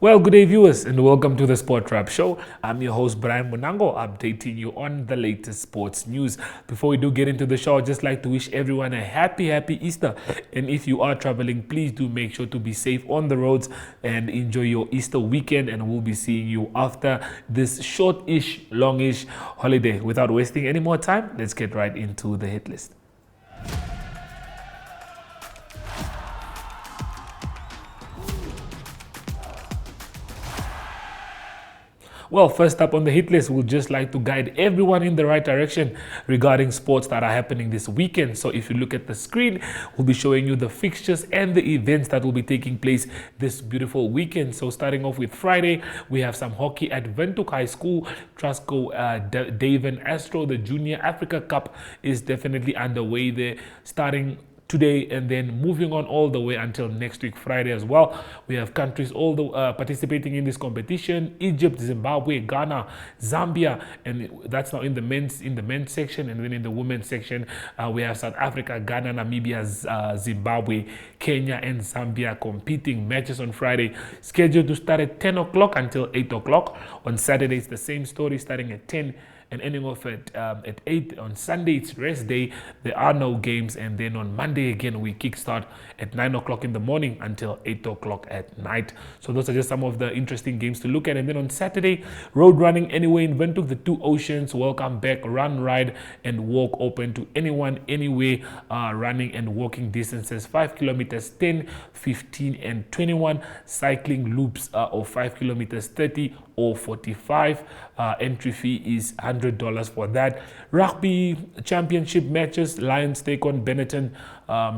Well, good day, viewers, and welcome to the Sport Wrap Show. I'm your host, Brian Monango, updating you on the latest sports news. Before we do get into the show, I'd just like to wish everyone a happy Easter. And if you are traveling, please do make sure to be safe on the roads and enjoy your Easter weekend. And we'll be seeing you after this short-ish, longish holiday. Without wasting any more time, let's get right into the hit list. Well, first up on the hit list, we'd just like to guide everyone in the right direction regarding sports that are happening this weekend. So if you look at the screen, we'll be showing you the fixtures and the events that will be taking place this beautiful weekend. So starting off with Friday, we have some hockey at Windhoek High School. Trusco Davin Astro, the Junior Africa Cup, is definitely underway there, starting today and then moving on all the way until next week Friday as well. We have countries all participating in this competition: Egypt, Zimbabwe, Ghana, Zambia, and that's now in the men's section. And then in the women's section, we have South Africa, Ghana, Namibia, Zimbabwe, Kenya, and Zambia competing. Matches on Friday scheduled to start at 10 o'clock until 8 o'clock. On Saturday, it's the same story, starting at 10 and ending off at 8. On Sunday, it's rest day. There are no games. And then on Monday, again, we kickstart at 9 o'clock in the morning until 8 o'clock at night. So those are just some of the interesting games to look at. And then on Saturday, road running anywhere in Windhoek, the Two Oceans Welcome Back Run, Ride, and Walk open to anyone, anywhere, running and walking distances: 5 kilometers, 10, 15, and 21. Cycling loops of 5 kilometers, 30 or 45. Entry fee is $100 for that. Rugby championship matches: Lions take on Benetton,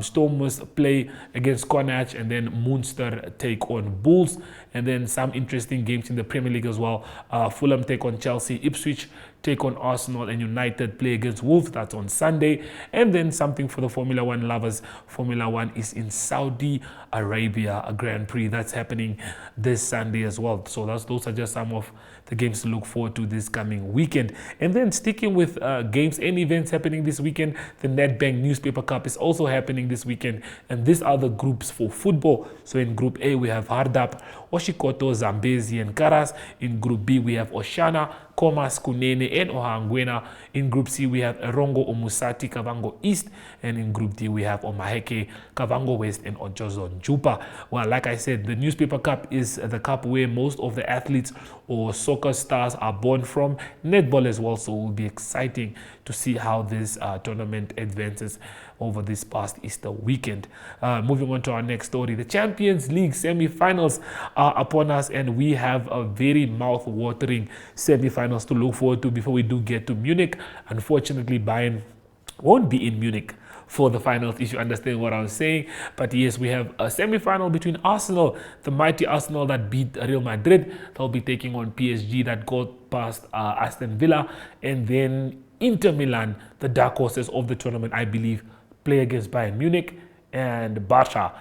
Stormers play against Connacht, and then Munster take on Bulls. And then some interesting games in the Premier League as well. Fulham take on Chelsea, Ipswich take on Arsenal, and United play against Wolves. That's on Sunday. And then something for the Formula One lovers: Formula One is in Saudi Arabia, a Grand Prix that's happening this Sunday as well. So those are just some of the games to look forward to this coming weekend. And then sticking with games and events happening this weekend, the Nedbank Newspaper Cup is also happening this weekend. And these are the groups for football. So in Group A, we have Hardap, Oshikoto, Zambezi, and Karas. In Group B, we have Oshana, Komas, Kunene, and Ohangwena. In Group C, we have Erongo, Omusati, Kavango East. And in Group D, we have Omaheke, Kavango West, and Ojozo Njupa. Well, like I said, the Newspaper Cup is the cup where most of the athletes or soccer stars are born from. Netball as well, so it will be exciting to see how this tournament advances over this past Easter weekend. Moving on to our next story, the Champions League semi-finals are upon us, and we have a very mouth-watering semi-finals to look forward to before we do get to Munich. Unfortunately, Bayern won't be in Munich for the finals, if you understand what I'm saying. But yes, we have a semi-final between Arsenal, the mighty Arsenal that beat Real Madrid. They'll be taking on PSG that got past Aston Villa. And then Inter Milan, the dark horses of the tournament, I believe, play against Bayern Munich. And Barca,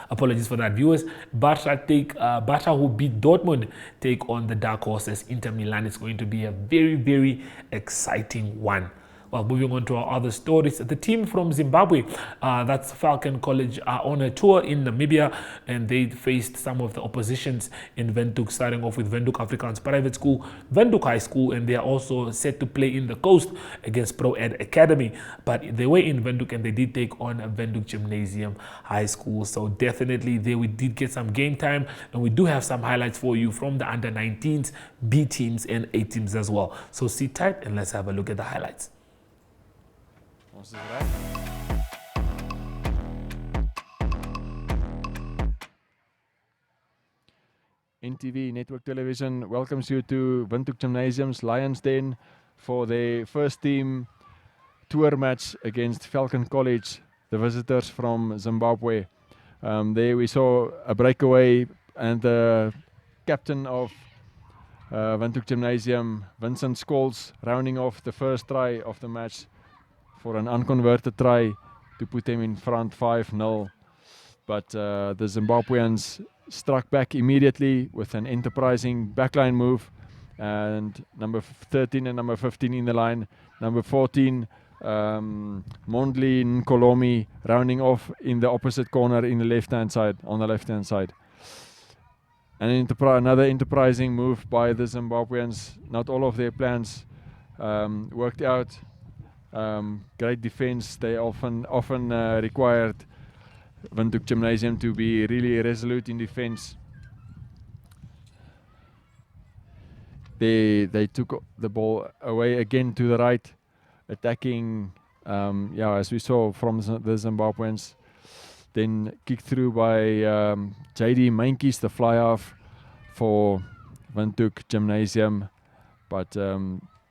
apologies for that, viewers. Barca, who beat Dortmund, take on the dark horses Inter Milan. It's going to be a very, very exciting one. Well, moving on to our other stories, the team from Zimbabwe, that's Falcon College, are on a tour in Namibia, and they faced some of the oppositions in Windhoek, starting off with Windhoek Afrikaans Private School, Windhoek High School, and they are also set to play in the coast against Pro Ed Academy. But they were in Windhoek, and they did take on Windhoek Gymnasium High School. So definitely we did get some game time, and we do have some highlights for you from the under-19s, B teams, and A teams as well. So sit tight and let's have a look at the highlights. Ons is reg. NTV Network Television welcomes you to Windhoek Gymnasium's Lions Den for their first team tour match against Falcon College, the visitors from Zimbabwe. There we saw a breakaway, and the captain of Windhoek Gymnasium, Vincent Scholes, rounding off the first try of the match for an unconverted try to put them in front 5-0. But the Zimbabweans struck back immediately with an enterprising backline move, and number 13 and number 15 in the line. Number 14, Mondli Nkolomi, rounding off in the opposite corner in the left-hand side, on the left-hand side. Another enterprising move by the Zimbabweans. Not all of their plans worked out. Great defense. They often required Windhoek Gymnasium to be really resolute in defense. They took the ball away again to the right, attacking. As we saw from the Zimbabweans. Then kicked through by JD Mankies, the fly half for Windhoek Gymnasium, but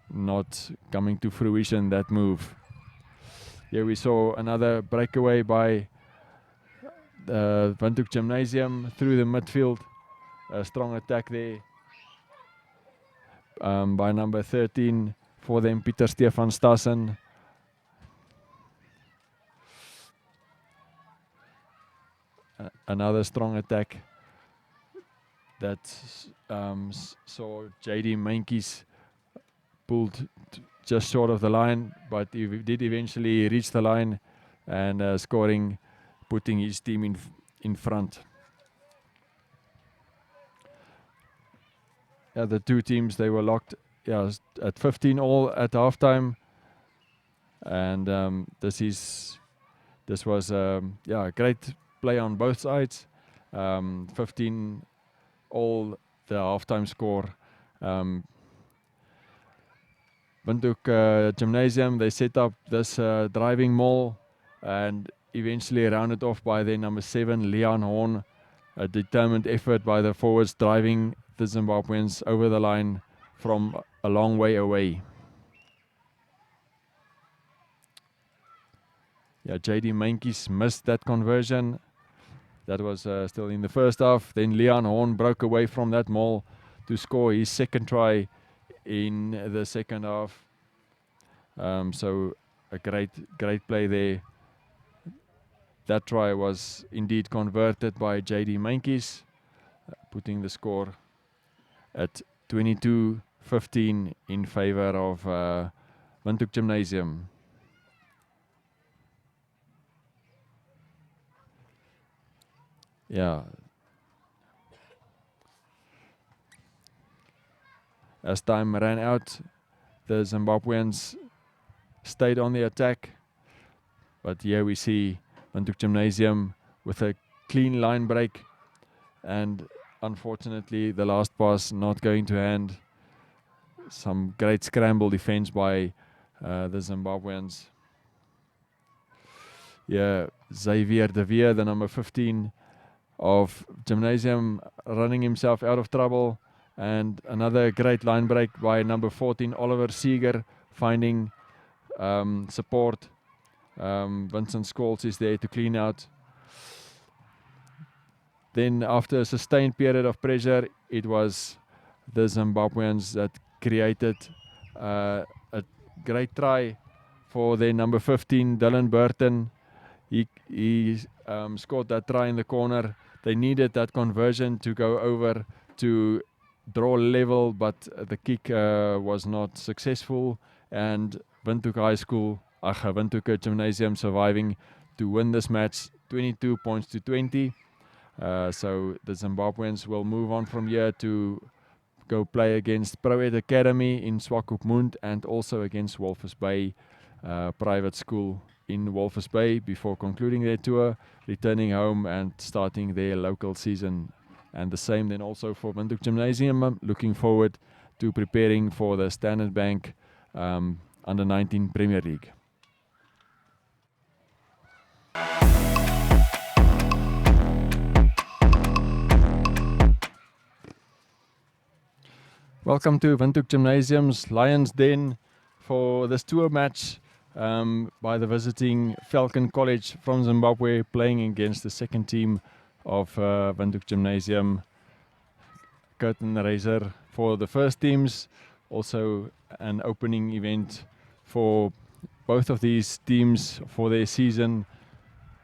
not coming to fruition, that move. Here we saw another breakaway by Windhoek Gymnasium through the midfield. A strong attack there by number 13 for them, Pieter Stefan Stassen. Another strong attack that saw JD Mankies pulled just short of the line, but he did eventually reach the line and scoring, putting his team in front. The two teams, they were locked at 15 all at halftime, and this was a great play on both sides. 15 all, the halftime score. Windhoek Gymnasium, they set up this driving maul and eventually rounded off by their number 7, Leon Horn. A determined effort by the forwards, driving the Zimbabweans over the line from a long way away. JD Mankies missed that conversion. That was still in the first half. Then Leon Horn broke away from that maul to score his second try in the second half. So a great play there. That try was indeed converted by JD Mankies, putting the score at 22-15 in favor of Windhoek Gymnasium. As time ran out, the Zimbabweans stayed on the attack, but here we see Windhoek Gymnasium with a clean line break, and unfortunately the last pass not going to hand. Some great scramble defense by the Zimbabweans. Xavier de Veer, the number 15 of Gymnasium, running himself out of trouble, and another great line break by number 14 Oliver Seeger, finding support. Vincent Scholes is there to clean out. Then after a sustained period of pressure, it was the Zimbabweans that created a great try for their number 15 Dylan Burton. He scored that try in the corner. They needed that conversion to go over to draw level, but the kick was not successful, and Windhoek Gymnasium surviving to win this match 22 points to 20. So the Zimbabweans will move on from here to go play against Proed Academy in Swakopmund and also against Walvis Bay Private School in Walvis Bay before concluding their tour, returning home and starting their local season. And the same then also for Windhoek Gymnasium. I'm looking forward to preparing for the Standard Bank Under 19 Premier League. Welcome to Windhoek Gymnasium's Lions Den for this tour match by the visiting Falcon College from Zimbabwe, playing against the second team of Windhoek Gymnasium. Curtain raiser for the first teams, also an opening event for both of these teams for their season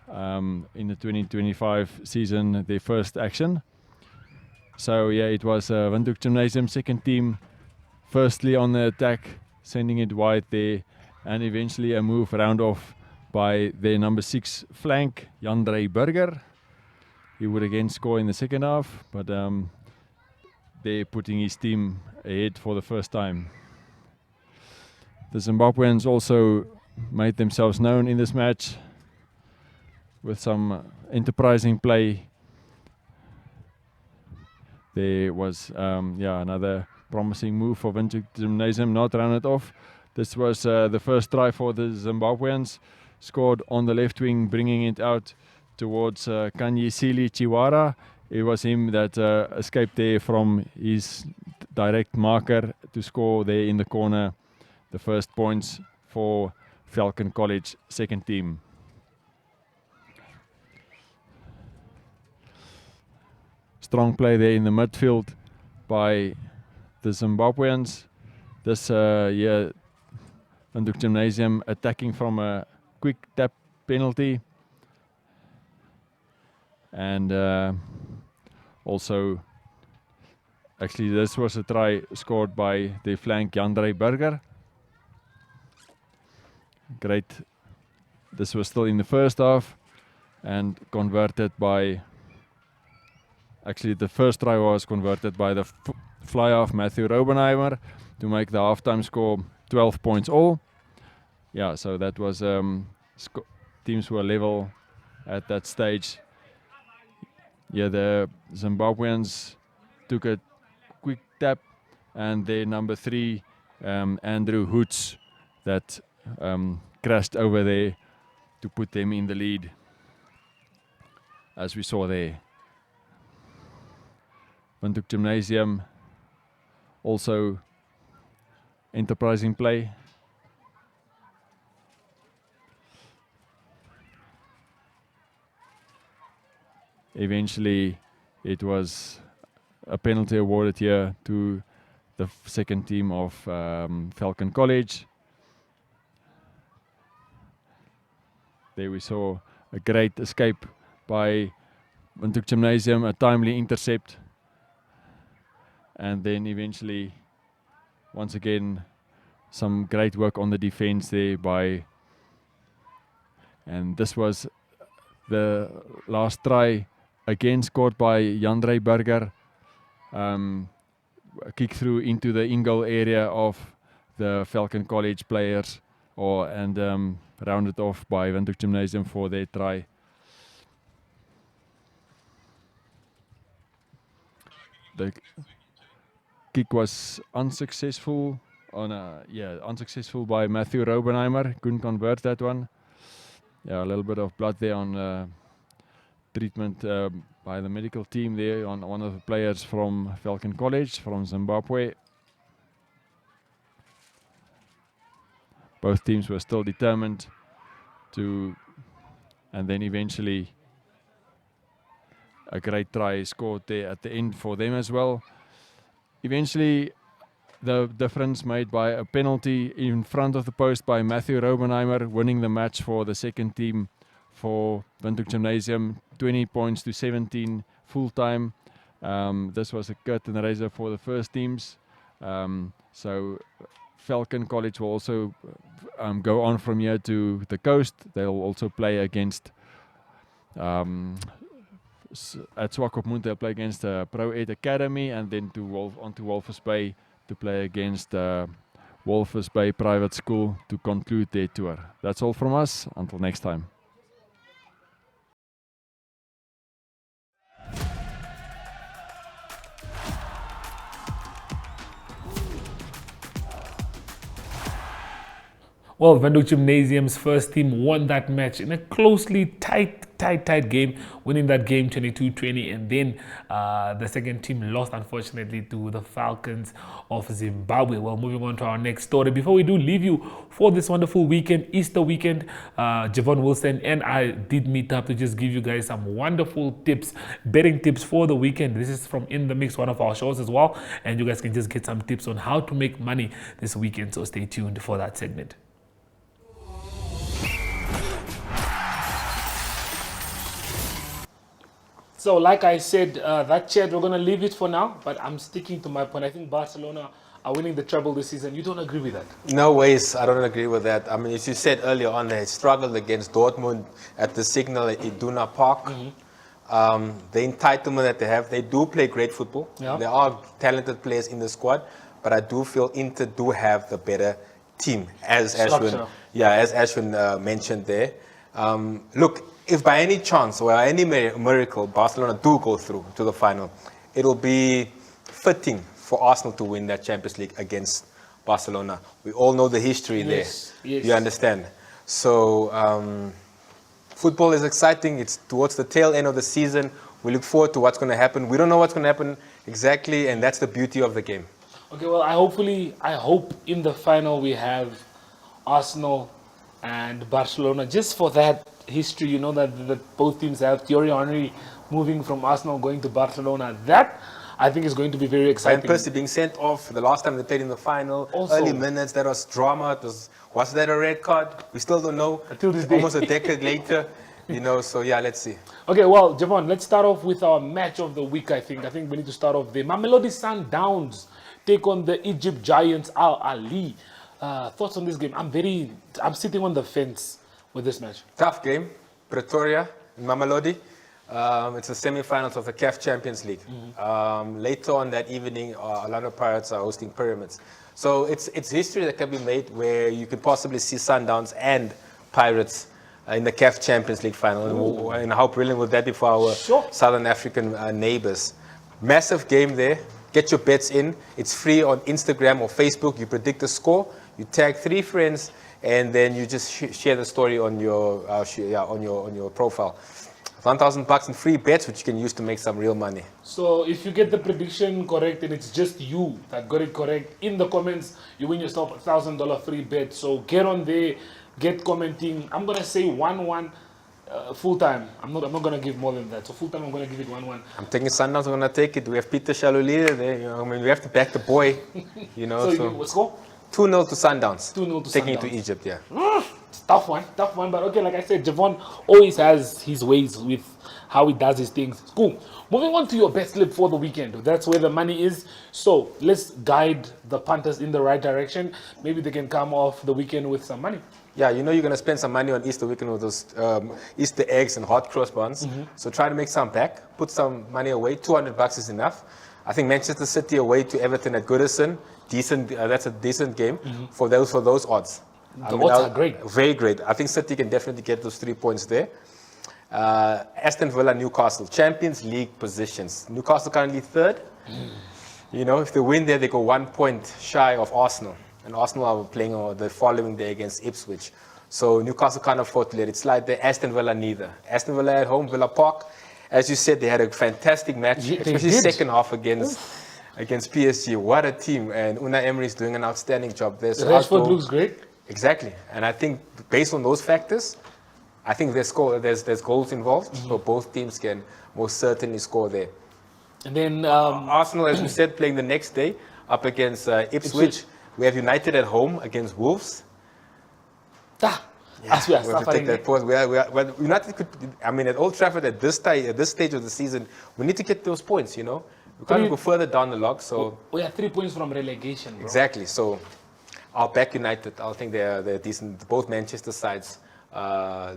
in the 2025 season, their first action. So it was Windhoek Gymnasium second team, firstly on the attack, sending it wide there, and eventually a move round off by their number 6 flank, Jandrey Burger. He would again score in the second half, but there putting his team ahead for the first time. The Zimbabweans also made themselves known in this match with some enterprising play. There was another promising move for Windhoek Gymnasium, not run it off. This was the first try for the Zimbabweans, scored on the left wing, bringing it out towards Kanyisili Chiwara. It was him that escaped there from his direct marker to score there in the corner the first points for Falcon College second team. Strong play there in the midfield by the Zimbabweans. This Windhoek Gymnasium attacking from a quick tap penalty. And also, actually this was a try scored by the flank Jandre Burger. Great. This was still in the first half and converted by, actually the first try was converted by the fly-off Matthew Robenheimer to make the halftime score 12 points all. Yeah, so that was, teams were level at that stage. Yeah, the Zimbabweans took a quick tap, and their number 3, Andrew Hoots, that crashed over there to put them in the lead, as we saw there. Windhoek Gymnasium also enterprising play. Eventually, it was a penalty awarded here to the second team of Falcon College. There we saw a great escape by Windhoek Gymnasium, a timely intercept. And then eventually, once again, some great work on the defense there by, and this was the last try, again scored by Jandre Burger. A kick through into the in-goal area of the Falcon College players, and rounded off by Windhoek Gymnasium for their try. The kick was unsuccessful unsuccessful by Matthew Robenheimer. Couldn't convert that one. Yeah, a little bit of blood there on treatment by the medical team there on one of the players from Falcon College from Zimbabwe. Both teams were still determined to, and then eventually a great try scored there at the end for them as well. Eventually, the difference made by a penalty in front of the post by Matthew Robenheimer, winning the match for the second team for Windhoek Gymnasium, 20 points to 17 full time. This was a curtain raiser for the first teams. So Falcon College will also go on from here to the coast. They'll also play against at Swakopmund. They'll play against Pro Ed Academy, and then on to Walvis Bay to play against Walvis Bay Private School to conclude their tour. That's all from us. Until next time. Well, Windhoek Gymnasium's first team won that match in a closely tight game, winning that game 22-20, and then the second team lost, unfortunately, to the Falcons of Zimbabwe. Well, moving on to our next story. Before we do leave you for this wonderful weekend, Easter weekend, Javon Wilson and I did meet up to just give you guys some wonderful tips, betting tips for the weekend. This is from In The Mix, one of our shows as well, and you guys can just get some tips on how to make money this weekend, so stay tuned for that segment. So, like I said, that chat, we're going to leave it for now, but I'm sticking to my point. I think Barcelona are winning the treble this season. You don't agree with that? No ways, I don't agree with that. I mean, as you said earlier on, they struggled against Dortmund at the Signal at Iduna Park. the entitlement that they have. They do play great football. Yeah. There are talented players in the squad, but I do feel Inter do have the better team, as Structure. Ashwin mentioned there. Look, if by any chance or any miracle Barcelona do go through to the final, it'll be fitting for Arsenal to win that Champions League against Barcelona. We all know the history there. Yes. You understand? So football is exciting. It's towards the tail end of the season. We look forward to what's going to happen. We don't know what's going to happen exactly, and that's the beauty of the game. Okay, well, I hope in the final we have Arsenal and Barcelona, just for that history, you know, that both teams have. Thierry Henry moving from Arsenal going to Barcelona. That, I think, is going to be very exciting. And Percy being sent off the last time they played in the final, Also, early minutes, that was drama. Was that a red card? We still don't know. Until this day. Almost a decade later, you know, so yeah, let's see. Okay, well, Javon, let's start off with our match of the week, I think. I think we need to start off there. Mamelodi Sundowns take on the Egypt Giants, Al Ali. Thoughts on this game? I'm sitting on the fence with this match. Tough game, Pretoria, Mamelodi. It's the semi-finals of the CAF Champions League. Later on that evening, Orlando Pirates are hosting Pyramids. So it's history that can be made where you could possibly see Sundowns and Pirates in the CAF Champions League final. And how brilliant would that be for our Southern African neighbors? Massive game there. Get your bets in. It's free on Instagram or Facebook. You predict the score. You tag 3 friends, and then you just share the story on your on your profile. $1,000 in free bets, which you can use to make some real money. So if you get the prediction correct and it's just you that got it correct, in the comments, you win yourself a $1,000 free bet. So get on there, get commenting. I'm going to say 1-1 full time. I'm not going to give more than that. So full time, I'm going to give it 1-1. I'm taking Sundowns, I'm going to take it. We have Peter Shalulile there. You know, I mean, we have to back the boy. You know, so what score? 2-0 to Sundowns. 2-0 to taking Sundowns. it to Egypt, yeah. It's tough one. But okay, like I said, Javon always has his ways with how he does his things. Cool. Moving on to your best slip for the weekend. That's where the money is. So let's guide the punters in the right direction. Maybe they can come off the weekend with some money. Yeah, you know you're going to spend some money on Easter weekend with those Easter eggs and hot cross buns. So try to make some back. Put some money away. $200 is enough. I think Manchester City away to Everton at Goodison. Decent. That's a decent game for those odds. The odds are great. Very great. I think City can definitely get those 3 points there. Aston Villa, Newcastle. Champions League positions. Newcastle currently 3rd. You know, if they win there, they go 1 point shy of Arsenal. And Arsenal are playing the following day against Ipswich. So Newcastle can't afford to let it slide there. Aston Villa neither. Aston Villa at home, Villa Park. As you said, they had a fantastic match, especially second half against PSG. What a team. And Unai Emery is doing an outstanding job there. So Rashford looks great. Exactly. And I think based on those factors, I think there's goals involved. So both teams can most certainly score there. And then Arsenal, as we said, playing the next day up against Ipswich. We have United at home against Wolves. As we are We have to take that pause. Well, United could, I mean, at Old Trafford at this stage of the season, we need to get those points, you know. We can't go further down the log, so... We are 3 points from relegation, bro. Exactly, so I'll back United. I think they're decent. Both Manchester sides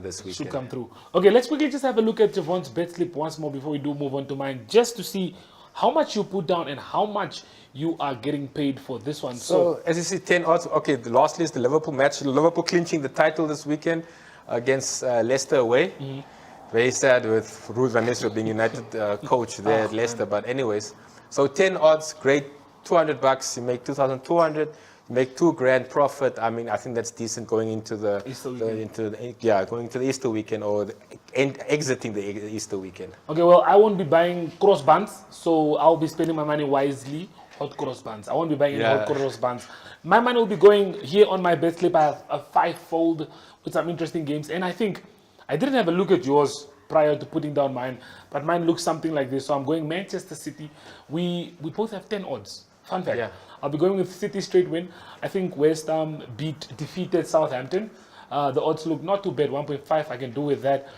this weekend. Should come through. Okay, let's quickly just have a look at Javon's bet slip once more before we do move on to mine, just to see how much you put down and how much you are getting paid for this one. So as you see, 10 odds. Okay, lastly is the Liverpool match. Liverpool clinching the title this weekend against Leicester away. Very sad with Ruud van Nistelrooy being United coach there at Leicester. But anyways, so 10 odds, great. $200. You make 2,200. You make $2,000 profit. I mean, I think that's decent going into the going into the Easter weekend or exiting the Easter weekend. Okay, well, I won't be buying crossbands, so I'll be spending my money wisely. Hot crossbands. I won't be buying any hot crossbands. My money will be going here on my bet slip. I have a 5-fold with some interesting games, and I think I didn't have a look at yours prior to putting down mine, but mine looks something like this. So I'm going Manchester City. We both have 10 odds. Fun fact. Yeah. I'll be going with City straight win. I think West Ham defeated Southampton. The odds look not too bad. 1.5. I can do with that.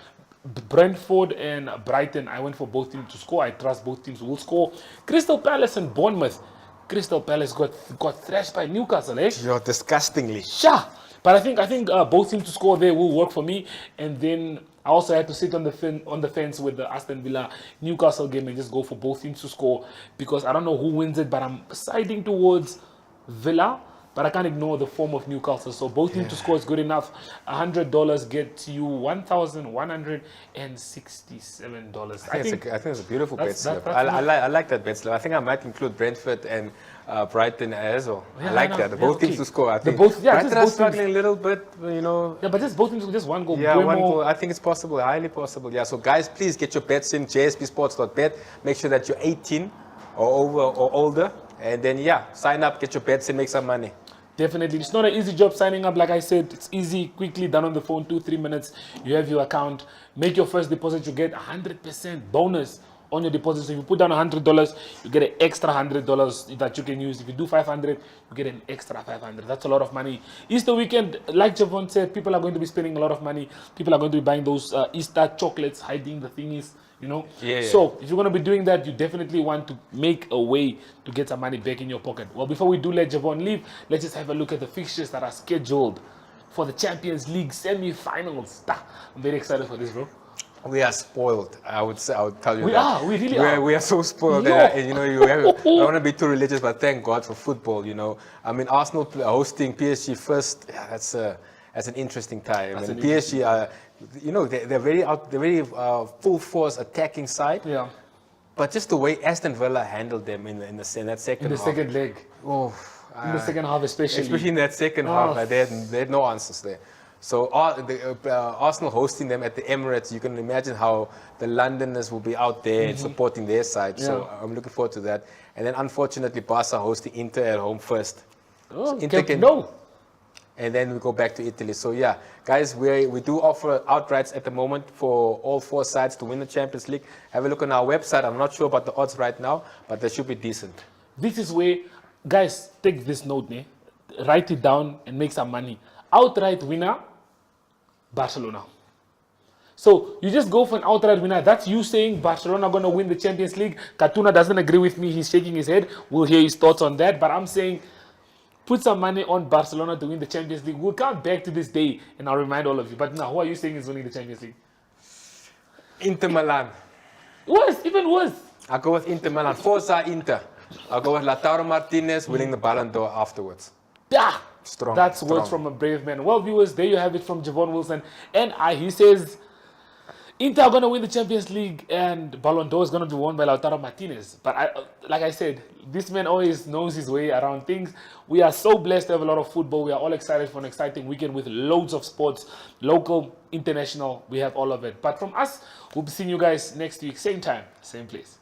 Brentford and Brighton, I went for both teams to score. I trust both teams will score. Crystal Palace and Bournemouth. Crystal Palace got thrashed by Newcastle, eh? You're disgustingly. Sure. But I think both teams to score there will work for me. And then I also had to sit on the fence with the Aston Villa Newcastle game and just go for both teams to score, because I don't know who wins it, but I'm siding towards Villa. But I can't ignore the form of Newcastle. So both teams to score is good enough. $100 gets you $1,167. I think it's a beautiful bet that's- slip. that's I like that bet slip. I think I might include Brentford and Brighton as well. Yeah, I like no, that. yeah, Both teams okay. to score. I The think both- yeah, Brighton just are both teams. struggling a little bit, you know. Yeah, but just both teams with just one goal. Yeah, one Buemo- goal. I think it's possible, highly possible. Yeah, so guys, please get your bets in, jspsports.bet. Make sure that you're 18 or over or older. And then, yeah, sign up, get your bets in, make some money. Definitely. It's not an easy job signing up. Like I said, it's easy, quickly done on the phone, 2-3 minutes. You have your account. Make your first deposit. You get 100% bonus on your deposit. So if you put down $100, you get an extra $100 that you can use. If you do 500, you get an extra 500. That's a lot of money. Easter weekend, like Javon said, people are going to be spending a lot of money. People are going to be buying those Easter chocolates, hiding the thingies. You know, Yeah. So if you're going to be doing that, you definitely want to make a way to get some money back in your pocket. Well, before we do let Javon leave, let's just have a look at the fixtures that are scheduled for the Champions League semi-finals. I'm very excited for this, bro. We are spoiled. I would tell you We that. are. We really are. We are so spoiled. Yo. That, you know, I don't want to be too religious, but thank God for football. You know, I mean, Arsenal hosting PSG first. Yeah, that's an interesting time. That's And an PSG are, you know, they're very full force attacking side. Yeah. But just the way Aston Villa handled them in that second In the half. second leg. Oh, In the second half, especially in that second Oh. half, they had no answers there. So Arsenal hosting them at the Emirates, you can imagine how the Londoners will be out there and supporting their side. So Yeah. I'm looking forward to that. And then unfortunately, Barca hosting Inter at home first. Oh, Inter Camp Nou. And then we go back to Italy. So yeah, guys, we do offer outrights at the moment for all four sides to win the Champions League. Have a look on our website. I'm not sure about the odds right now, but they should be decent. This is where, guys, take this note, write it down and make some money. Outright winner, Barcelona. So you just go for an outright winner. That's you saying Barcelona going to win the Champions League. Katuna doesn't agree with me. He's shaking his head. We'll hear his thoughts on that. But I'm saying put some money on Barcelona to win the Champions League. We'll come back to this day and I'll remind all of you. But now, who are you saying is winning the Champions League? Inter Milan. Worse, even worse. I'll go with Inter Milan. Forza Inter. I'll go with Lautaro Martinez winning the Ballon d'Or afterwards. Yeah. Strong. That's strong. words from a brave man. Well, viewers, there you have it from Javon Wilson. And he says Inter are going to win the Champions League and Ballon d'Or is going to be won by Lautaro Martinez. But like I said, this man always knows his way around things. We are so blessed to have a lot of football. We are all excited for an exciting weekend with loads of sports, local, international. We have all of it. But from us, we'll be seeing you guys next week, same time, same place.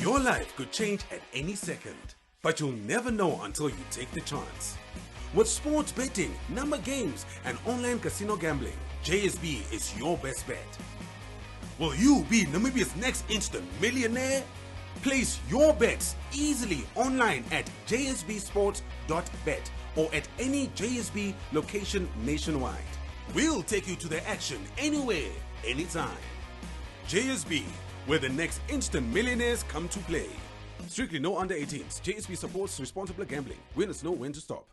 Your life could change at any second, but you'll never know until you take the chance. With sports betting, number games, and online casino gambling, JSB is your best bet. Will you be Namibia's next instant millionaire? Place your bets easily online at jsbsports.bet or at any JSB location nationwide. We'll take you to the action anywhere, anytime. JSB, where the next instant millionaires come to play. Strictly no under 18s. JSB supports responsible gambling. Winners know when to stop.